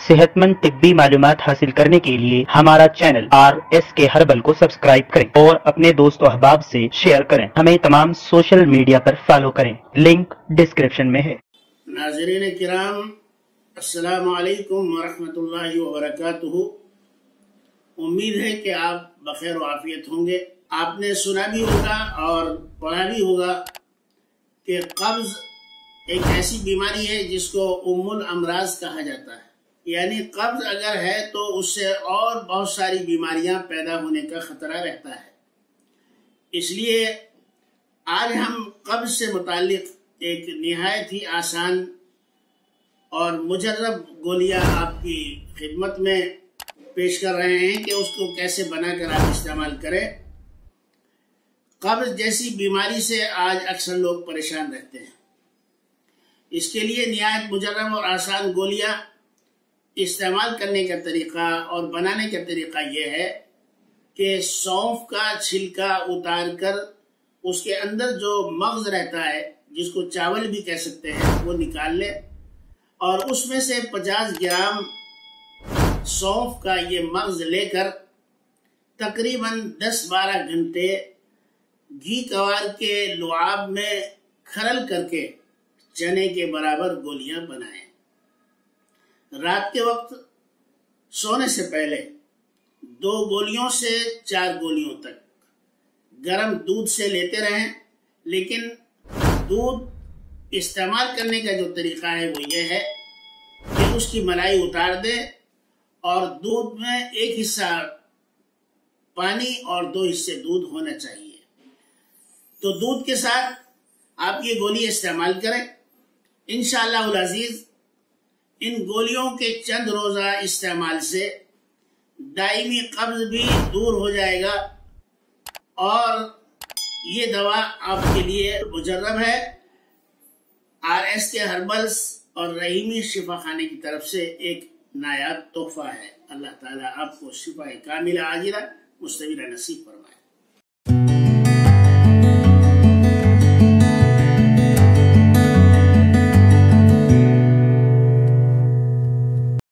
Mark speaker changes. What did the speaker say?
Speaker 1: صحت مند طبی معلومات حاصل کرنے کے لیے ہمارا چینل RSK ہربل کو سبسکرائب کریں اور اپنے دوست و احباب سے شیئر کریں۔ ہمیں تمام سوشل میڈیا پر فالو کریں، لنک ڈسکرپشن میں ہے۔
Speaker 2: ناظرین کرام، السلام علیکم ورحمۃ اللہ وبرکاتہ۔ امید ہے کہ آپ بخیر و عافیت ہوں گے۔ آپ نے سنا بھی ہوگا اور پڑھا بھی ہوگا کہ قبض ایک ایسی بیماری ہے جس کو ام الامراض کہا جاتا ہے، یعنی قبض اگر ہے تو اس سے اور بہت ساری بیماریاں پیدا ہونے کا خطرہ رہتا ہے۔ اس لیے آج ہم قبض سے متعلق ایک نہایت ہی آسان اور مجرب گولیاں آپ کی خدمت میں پیش کر رہے ہیں کہ اس کو کیسے بنا کر آپ استعمال کریں۔ قبض جیسی بیماری سے آج اکثر لوگ پریشان رہتے ہیں۔ اس کے لیے نہایت مجرب اور آسان گولیاں استعمال کرنے کا طریقہ اور بنانے کا طریقہ یہ ہے کہ سونف کا چھلکا اتار کر اس کے اندر جو مغز رہتا ہے، جس کو چاول بھی کہہ سکتے ہیں، وہ نکال لے اور اس میں سے 50 گرام سونف کا یہ مغز لے کر تقریباً 10-12 گھنٹے گھی کوار کے لعاب میں کھرل کر کے چنے کے برابر گولیاں بنائیں۔ رات کے وقت سونے سے پہلے 2 گولیوں سے 4 گولیوں تک گرم دودھ سے لیتے رہیں، لیکن دودھ استعمال کرنے کا جو طریقہ ہے وہ یہ ہے کہ اس کی ملائی اتار دیں اور دودھ میں 1 حصہ پانی اور 2 حصے دودھ ہونا چاہیے۔ تو دودھ کے ساتھ آپ یہ گولی استعمال کریں۔ انشاءاللہ العزیز ان گولیوں کے چند روزہ استعمال سے دائمی قبض بھی دور ہو جائے گا اور یہ دوا آپ کے لیے مجرب ہے۔ RSK ہربلز اور رحیمی شفا خانے کی طرف سے ایک نایاب تحفہ ہے۔ اللہ تعالیٰ آپ کو شفا کاملہ عاجلہ مستمرہ نصیب فرمائے۔